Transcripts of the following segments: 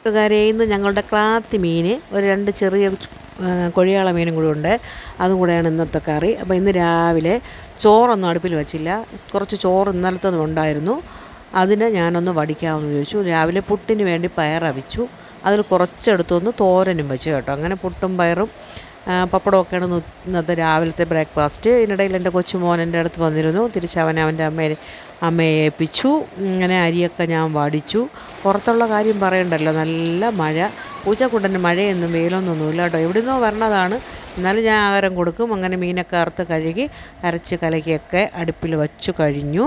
കൂട്ടുകാരെ, ഇന്ന് ഞങ്ങളുടെ ക്ലാത്തി മീൻ ഒരു 2 ചെറിയ കൊഴിയാള മീനും കൂടി ഉണ്ട്. അതും കൂടെയാണ് ഇന്നത്തെ കറി. അപ്പോൾ ഇന്ന് രാവിലെ ചോറൊന്നും അടുപ്പിൽ വെച്ചില്ല. കുറച്ച് ചോറ് ഇന്നലത്തതും ഉണ്ടായിരുന്നു. അതിന് ഞാനൊന്ന് വടിക്കാമെന്ന് ചോദിച്ചു. രാവിലെ പുട്ടിന് വേണ്ടി പയർ അവിച്ചു. അതിൽ കുറച്ചെടുത്തൊന്ന് തോരനും വെച്ചു കേട്ടോ. അങ്ങനെ പുട്ടും പയറും പപ്പടമൊക്കെയാണ് ഇന്നത്തെ രാവിലത്തെ ബ്രേക്ക്ഫാസ്റ്റ്. ഇതിനിടയിൽ എൻ്റെ കൊച്ചുമോൻ എൻ്റെ അടുത്ത് വന്നിരുന്നു. തിരിച്ചവൻ അവൻ്റെ അമ്മയെ ഏൽപ്പിച്ചു. ഇങ്ങനെ അരിയൊക്കെ ഞാൻ വടിച്ചു. പുറത്തുള്ള കാര്യം പറയണ്ടല്ലോ, നല്ല മഴ. പൂച്ചക്കുട്ടന് മഴയൊന്നും വെയിലൊന്നുമില്ല കേട്ടോ. എവിടെ നിന്നോ വരണതാണ്. എന്നാലും ഞാൻ ആഹാരം കൊടുക്കും. അങ്ങനെ മീനൊക്കെ അറുത്ത് കഴുകി അരച്ച് കലക്കിയൊക്കെ അടുപ്പിൽ വച്ചു കഴിഞ്ഞു.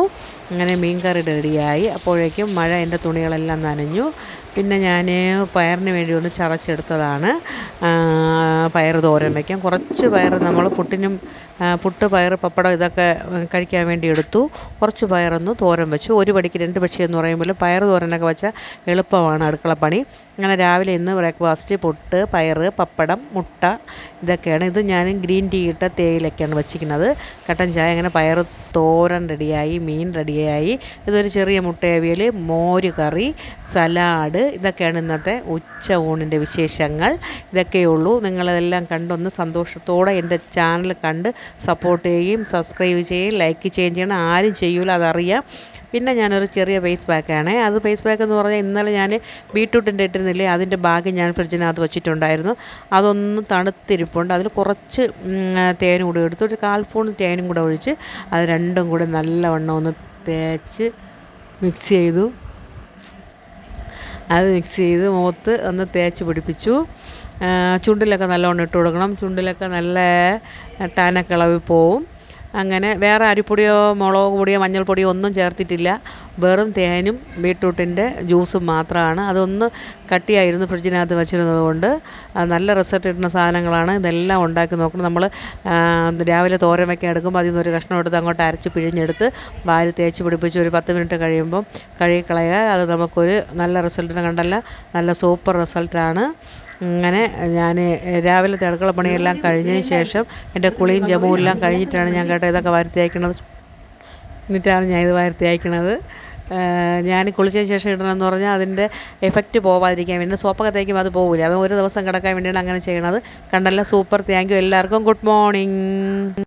അങ്ങനെ മീൻ കറി റെഡിയായി. അപ്പോഴേക്കും മഴ എൻ്റെ തുണികളെല്ലാം നനഞ്ഞു. പിന്നെ ഞാൻ പയറിന് വേണ്ടി ഒന്ന് ചതച്ചെടുത്തതാണ്. പയർ തോരൻ വയ്ക്കാം. കുറച്ച് പയർ നമ്മൾ പുട്ട് പയർ പപ്പടം ഇതൊക്കെ കഴിക്കാൻ വേണ്ടി എടുത്തു. കുറച്ച് പയറൊന്ന് തോരൻ വെച്ചു. ഒരു പടിക്ക് 2 പക്ഷി എന്ന് പറയുമ്പോൾ പയർ തോരനൊക്കെ വെച്ചാൽ എളുപ്പമാണ് അടുക്കളപ്പണി. അങ്ങനെ രാവിലെ ഇന്ന് ബ്രേക്ക്ഫാസ്റ്റ് പുട്ട് പയർ പപ്പടം മുട്ട ഇതൊക്കെയാണ്. ഇത് ഞാൻ ഗ്രീൻ ടീ ഇട്ട തേയിലൊക്കെയാണ് വെച്ചിരിക്കുന്നത്. കട്ടൻ ചായ. അങ്ങനെ പയർ തോരൻ റെഡിയായി, മീൻ റെഡിയായി. ഇതൊരു ചെറിയ മുട്ടയവിയൽ, മോര് കറി, സലാഡ്. ഇതൊക്കെയാണ് ഇന്നത്തെ ഉച്ച ഊണിൻ്റെ വിശേഷങ്ങൾ. ഇതൊക്കെയുള്ളൂ. നിങ്ങളതെല്ലാം കണ്ടൊന്ന് സന്തോഷത്തോടെ എൻ്റെ ചാനൽ കണ്ട് സപ്പോർട്ട് ചെയ്യുകയും സബ്സ്ക്രൈബ് ചെയ്യുകയും ലൈക്ക് ചെയ്യുകയും ചെയ്യണം. ആരും ചെയ്യൂല, അതറിയാം. പിന്നെ ഞാനൊരു ചെറിയ ഫേസ് പാക്കാണ്. അത് ഫേസ് പാക്ക് എന്ന് പറഞ്ഞാൽ ഇന്നലെ ഞാൻ ബീട്രൂട്ടിൻ്റെ ഇട്ടിരുന്നില്ലേ, അതിൻ്റെ ബാഗ് ഞാൻ ഫ്രിഡ്ജിനകത്ത് വെച്ചിട്ടുണ്ടായിരുന്നു. അതൊന്ന് തണുത്തിരിപ്പുണ്ട്. അതിൽ കുറച്ച് തേനും കൂടി എടുത്ത് ഒരു 1/4 സ്പൂൺ തേനും കൂടെ ഒഴിച്ച് അത് രണ്ടും കൂടെ നല്ലവണ്ണം ഒന്ന് തേച്ച് മിക്സ് ചെയ്തു. അത് മിക്സ് ചെയ്ത് മുഖത്ത് ഒന്ന് തേച്ച് പിടിപ്പിച്ചു. ചുണ്ടിലൊക്കെ നല്ലവണ്ണം ഇട്ട് കൊടുക്കണം. ചുണ്ടിലൊക്കെ നല്ല ടാനൊക്കെ ഇളവി പോവും. അങ്ങനെ വേറെ അരിപ്പൊടിയോ മുളക് പൊടിയോ മഞ്ഞൾപ്പൊടിയോ ഒന്നും ചേർത്തിട്ടില്ല. വെറും തേനും ബീട്രൂട്ടിൻ്റെ ജ്യൂസും മാത്രമാണ്. അതൊന്ന് കട്ടിയായിരുന്നു ഫ്രിഡ്ജിനകത്ത് വെച്ചിരുന്നത് കൊണ്ട്. നല്ല റിസൾട്ട് കിട്ടുന്ന സാധനങ്ങളാണ്. ഇതെല്ലാം ഉണ്ടാക്കി നോക്കണം. നമ്മൾ രാവിലെ തോരൻ വയ്ക്കാൻ എടുക്കുമ്പോൾ അതിൽ നിന്നൊരു കഷ്ണം എടുത്ത് അങ്ങോട്ട് അരച്ച് പിഴിഞ്ഞെടുത്ത് വാരി തേച്ച് പിടിപ്പിച്ച് ഒരു 10 മിനിറ്റ് കഴിയുമ്പം കഴുകിക്കളയുക. അത് നമുക്കൊരു നല്ല റിസൾട്ടിന് കണ്ടല്ല, നല്ല സൂപ്പർ റിസൾട്ടാണ്. അങ്ങനെ ഞാൻ രാവിലത്തെ അടുക്കള പണിയെല്ലാം കഴിഞ്ഞതിന് ശേഷം എൻ്റെ കുളിയും ജപവും എല്ലാം കഴിഞ്ഞിട്ടാണ് ഞാൻ ഇതൊക്കെ വാരി അയക്കണത്. എന്നിട്ടാണ് ഞാൻ ഇത് വാരി അയക്കണത്. ഞാൻ കുളിച്ചതിന് ശേഷം ഇടണമെന്ന് പറഞ്ഞാൽ അതിൻ്റെ എഫക്റ്റ് പോവാതിരിക്കാൻ വേണ്ടി. സോപ്പൊക്കെ തേക്കുമ്പോൾ അത് പോകില്ല. അത് ഒരു ദിവസം കിടക്കാൻ വേണ്ടിയാണ് അങ്ങനെ ചെയ്യണത്. കണ്ടല്ല, സൂപ്പർ. താങ്ക് യു എല്ലാവർക്കും. Good morning.